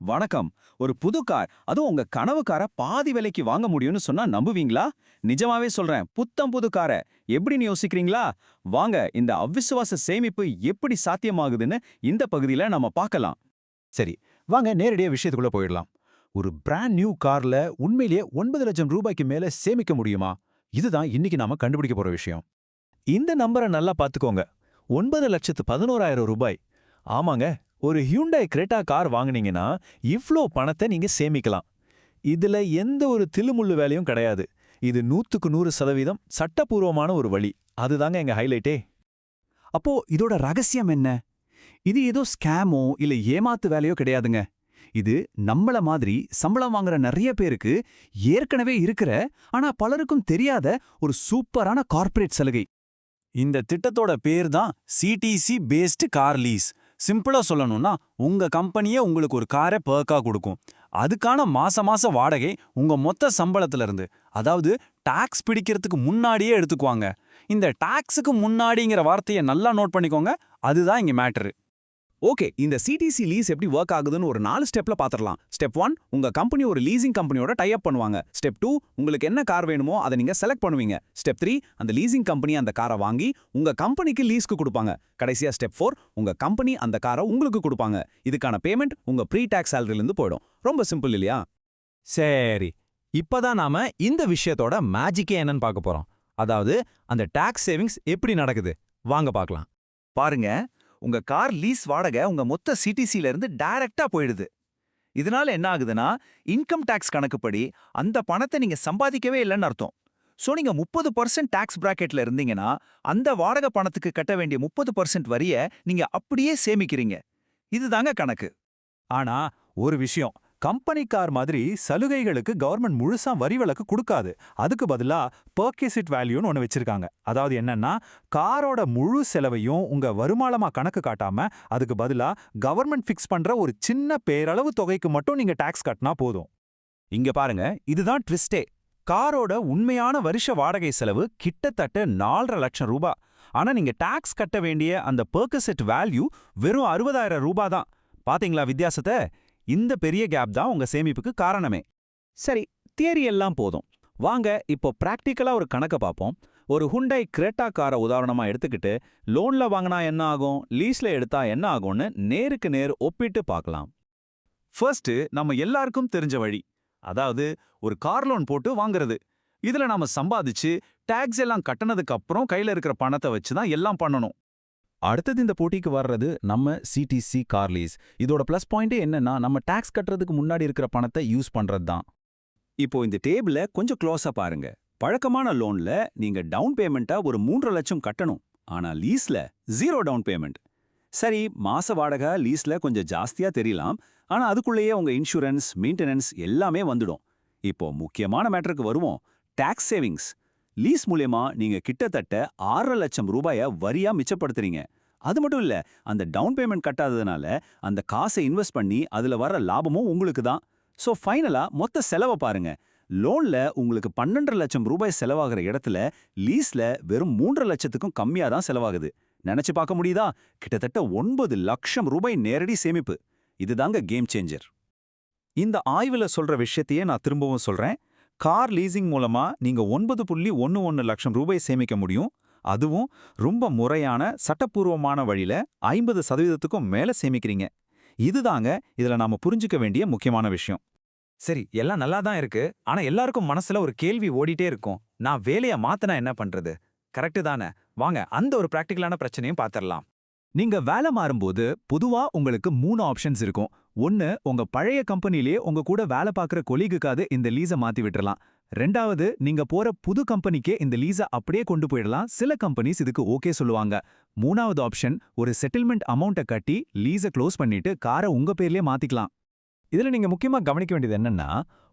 வணக்கம். ஒரு புது கார், அதுவும் உங்க கனவு கார பாதி விலைக்கு வாங்க முடியும்னு சொன்னா நம்புவீங்களா? நிஜமாவே சொல்றேன், புத்தம் புது கார எப்படின்னு யோசிக்கிறீங்களா? வாங்க, இந்த அவிசுவாச சேமிப்பு எப்படி சாத்தியமாகுதுன்னு இந்த பகுதியில நம்ம பார்க்கலாம். சரி, வாங்க நேரடியா விஷயத்துக்குள்ள போயிடலாம். ஒரு பிராண்ட் நியூ கார்ல உண்மையிலேயே 9 லட்சம் ரூபாய்க்கு மேல சேமிக்க முடியுமா? இதுதான் இன்னைக்கு நாம கண்டுபிடிக்க போற விஷயம். இந்த நம்பரை நல்லா பார்த்துக்கோங்க. 9,11,000 ரூபாய். ஆமாங்க, ஒரு ஹியூண்டாய் கிரெட்டா கார் வாங்குனீங்கன்னா இவ்ளோ பணத்தை நீங்க சேமிக்கலாம். இதுல எந்த ஒரு தில்லுமுள்ளு வேலையும் கிடையாது. இது 100க்கு 100% சட்டப்பூர்வமான ஒரு வழி. அதுதாங்க எங்க ஹைலைட்டே. அப்போ இதோட ரகசியம் என்ன? இது ஏதோ ஸ்கேமோ இல்ல ஏமாத்து வேலையோ கிடையாதுங்க. இது நம்மள மாதிரி சம்பளம் வாங்குற நிறைய பேருக்கு ஏற்கனவே இருக்கிற ஆனா பலருக்கும் தெரியாத ஒரு சூப்பரான கார்ப்பரேட் சலுகை. இந்த திட்டத்தோட பேர் தான் சிடிசி பேஸ்டு கார் லீஸ். சிம்பிளா சொல்லணும்னா, உங்க கம்பெனியே உங்களுக்கு ஒரு காரை பெர்க்கா கொடுக்கும். அதுக்கான மாச வாடகை உங்க மொத்த சம்பளத்துல இருந்து, அதாவது டாக்ஸ் பிடிக்கிறதுக்கு முன்னாடியே எடுத்துக்குவாங்க. இந்த டாக்ஸுக்கு முன்னாடிங்கிற வார்த்தையை நல்லா நோட் பண்ணிக்கோங்க. அதுதான் இங்க மேட்டரு. ஓகே, இந்த சிடிசி லீஸ் எப்படி ஒர்க் ஆகுதுன்னு ஒரு 4 ஸ்டெப்ல பாத்திரலாம். ஸ்டெப் 1, உங்க கம்பெனி ஒரு லீசிங் கம்பெனியோட டை அப் பண்ணுவாங்க. ஸ்டெப் 2, உங்களுக்கு என்ன கார் வேணுமோ அதை நீங்க செலக்ட் பண்ணுவீங்க. ஸ்டெப் 3, அந்த லீசிங் கம்பெனி அந்த காரை வாங்கி உங்க கம்பெனிக்கு லீஸ்க்கு கொடுப்பாங்க. கடைசியா ஸ்டெப் 4, உங்க கம்பெனி அந்த காரை உங்களுக்கு கொடுப்பாங்க. இதுக்கான பேமெண்ட் உங்க ப்ரீ டாக்ஸ் சேலரில இருந்து போயிடும். ரொம்ப சிம்பிள் இல்லையா? சரி, இப்பதான் நாம இந்த விஷயத்தோட மேஜிக்கே என்னன்னு பார்க்க போறோம். அதாவது அந்த டாக்ஸ் சேவிங்ஸ் எப்படி நடக்குது, வாங்க பார்க்கலாம். பாருங்க, உங்க கார் லீஸ் வாடகை உங்க மொத்த சிடிசில இருந்து டைரக்டா போயிடுது. இதனால என்ன ஆகுதுன்னா, இன்கம் டாக்ஸ் கணக்குப்படி அந்த பணத்தை நீங்க சம்பாதிக்கவே இல்லைன்னு அர்த்தம். சோ நீங்க 30% டாக்ஸ் பிராக்கெட்ல இருந்தீங்கன்னா, அந்த வாடகை பணத்துக்கு கட்ட வேண்டிய 30% வரிய நீங்க அப்படியே சேமிக்கிறீங்க. இதுதாங்க கணக்கு. ஆனா ஒரு விஷயம், கம்பெனி கார் மாதிரி சலுகைகளுக்கு கவர்மெண்ட் முழுசா வரி விலக்கு கொடுக்காது. அதுக்கு பதிலா பர்ச்சேஸ் இட் வேல்யூன்னு ஒன்று வச்சிருக்காங்க. அதாவது என்னன்னா, காரோட முழு செலவையும் உங்க வருமானமா கணக்கு காட்டாம அதுக்கு பதிலா கவர்மெண்ட் ஃபிக்ஸ் பண்ற ஒரு சின்ன பேரளவு தொகைக்கு மட்டும் நீங்க டாக்ஸ் கட்டினா போதும். இங்க பாருங்க, இதுதான் ட்விஸ்டே. காரோட உண்மையான வருஷ வாடகை செலவு கிட்டத்தட்ட 4.5 லட்சம் ரூபாய். ஆனா நீங்க டாக்ஸ் கட்ட வேண்டிய அந்த பர்ச்சேஸ் வேல்யூ வெறும் 60,000 ரூபாய் தான். பாத்தீங்களா வித்தியாசத்தை? இந்த பெரிய கேப் தான் உங்க சேமிப்புக்கு காரணமே. சரி, தியரி எல்லாம் போதும். வாங்க இப்போ பிராக்டிக்கலா ஒரு கணக்க பார்ப்போம். ஒரு ஹுண்டாய் கிரெட்டா காரை உதாரணமா எடுத்துக்கிட்டு லோன்ல வாங்கினா என்ன ஆகும், லீஸ்ல எடுத்தா என்ன ஆகும்னு நேருக்கு நேர் ஒப்பிட்டு பார்க்கலாம். ஃபர்ஸ்ட், நம்ம எல்லாருக்கும் தெரிஞ்ச வழி, அதாவது ஒரு கார் லோன் போட்டு வாங்குறது. இதுல நாம சம்பாதிச்சு டாக்ஸ் எல்லாம் கட்டினதுக்கு அப்புறம் கையில இருக்கிற பணத்தை வச்சு தான் எல்லாம் பண்ணணும். அடுத்தது இந்த போட்டிக்கு வர்றது நம்ம சிடிசி கார் லீஸ். இதோட ப்ளஸ் பாயிண்டே என்னன்னா, நம்ம டாக்ஸ் கட்டுறதுக்கு முன்னாடி இருக்கிற பணத்தை யூஸ் பண்றது தான். இப்போ இந்த டேபிள கொஞ்சம் க்ளோஸா பாருங்க. பழக்கமான லோன்ல நீங்க டவுன் பேமெண்ட்டா ஒரு 3.5 லட்சம் கட்டணும். ஆனா லீஸ்ல 0 டவுன் பேமெண்ட். சரி, மாச வாடகை லீஸ்ல கொஞ்சம் ஜாஸ்தியா தெரியலாம். ஆனா அதுக்குள்ளேயே உங்க இன்சூரன்ஸ், மெயின்டெனன்ஸ் எல்லாமே வந்துடும். இப்போ முக்கியமான மேட்டருக்கு வருவோம், டாக்ஸ் சேவிங்ஸ். லீஸ் மூலமா நீங்க கிட்டத்தட்ட 6.5 லட்சம் ரூபாய வரியா மிச்சப்படுத்துறீங்க. அது மட்டும் இல்ல, அந்த டவுன் பேமெண்ட் கட்டாததுனால அந்த காசை இன்வெஸ்ட் பண்ணி அதுல வர லாபமும் உங்களுக்கு தான். சோ ஃபைனலா மொத்த செலவை பாருங்க. லோன்ல உங்களுக்கு 12.5 லட்சம் ரூபாய் செலவாகிற இடத்துல லீஸ்ல வெறும் 3.5 லட்சத்துக்கும் கம்மியா தான் செலவாகுது. நினைச்சு பார்க்க முடியுதா? கிட்டத்தட்ட 9 லட்சம் ரூபாய் நேரடி சேமிப்பு. இதுதாங்க கேம் சேஞ்சர். இந்த ஆய்வுல சொல்ற விஷயத்தையே நான் திரும்பவும் சொல்றேன். கார் லீசிங் மூலமா நீங்க 9.11 லட்சம் ரூபாய் சேமிக்க முடியும். அதுவும் ரொம்ப முறையான சட்டப்பூர்வமான வழியில 50%க்கும் மேல சேமிக்கிறீங்க. இதுதாங்க இதுல நாம புரிஞ்சுக்க வேண்டிய முக்கியமான விஷயம். சரி, எல்லாம் நல்லா தான் இருக்கு. ஆனா எல்லாருக்கும் மனசுல ஒரு கேள்வி ஓடிட்டே இருக்கும். நான் வேலைய மாத்தினா என்ன பண்றது? கரெக்ட் தானே? வாங்க அந்த ஒரு பிராக்டிகலான பிரச்சனையும் பாத்திரலாம். நீங்க வேலை மாறும்போது பொதுவா உங்களுக்கு 3 ஆப்ஷன்ஸ் இருக்கும். ஒன்னு, உங்க பழைய கம்பெனிலேயே உங்க கூட வேலை பார்க்குற கொலீகுக்காவது இந்த லீஸை மாத்தி விட்டுறலாம். ரெண்டாவது, நீங்க போற புது கம்பெனிக்கே இந்த லீஸை அப்படியே கொண்டு போயிடலாம். சில கம்பெனிஸ் இதுக்கு ஓகே சொல்லுவாங்க. மூணாவது ஆப்ஷன், ஒரு செட்டில்மெண்ட் அமௌண்ட்டை கட்டி லீஸை க்ளோஸ் பண்ணிட்டு காரை உங்க பேர்லயே மாத்திக்கலாம். இதுல நீங்க முக்கியமா கவனிக்க வேண்டியது என்னன்னா,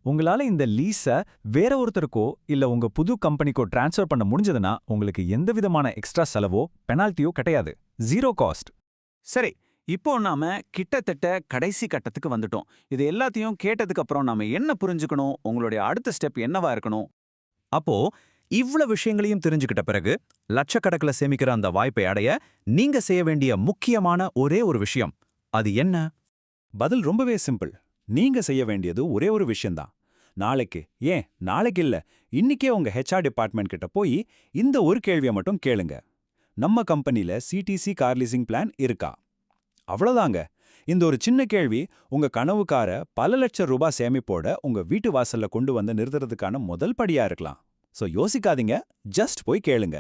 உங்களால இந்த லீஸை வேற ஒருத்தருக்கோ இல்ல உங்க புது கம்பெனிக்கோ டிரான்ஸ்ஃபர் பண்ண முடிஞ்சதுன்னா உங்களுக்கு எந்த விதமான எக்ஸ்ட்ரா செலவோ பெனால்ட்டியோ கிடையாது. 0 காஸ்ட். சரி, இப்போ நாம கிட்டத்தட்ட கடைசி கட்டத்துக்கு வந்துட்டோம். இது எல்லாத்தையும் கேட்டதுக்கு அப்புறம் நாம என்ன புரிஞ்சுக்கணும்? உங்களுடைய அடுத்த ஸ்டெப் என்னவா இருக்கணும்? அப்போ இவ்வளவு விஷயங்களையும் தெரிஞ்சுக்கிட்ட பிறகு லட்சக்கணக்கில் சேமிக்கிற அந்த வாய்ப்பை அடைய நீங்க செய்ய வேண்டிய முக்கியமான ஒரே ஒரு விஷயம், அது என்ன? பதில் ரொம்பவே சிம்பிள். நீங்க செய்ய வேண்டியது ஒரே ஒரு விஷயம்தான். நாளைக்கு இல்ல, இன்னிக்கே உங்க ஹெச்ஆர் டிபார்ட்மெண்ட் கிட்ட போய் இந்த ஒரு கேள்வியை மட்டும் கேளுங்க. நம்ம கம்பெனில சிடிசி கார் லீசிங் பிளான் இருக்கா? அவ்வளவுதாங்க. இந்த ஒரு சின்ன கேள்வி உங்க கனவு காரை பல லட்சம் ரூபாய் சேமிப்போட உங்க வீட்டு வாசல்ல கொண்டு வந்து நிறுத்துறதுக்கான முதல் படியா இருக்கலாம். சோ யோசிக்காதீங்க, ஜஸ்ட் போய் கேளுங்க.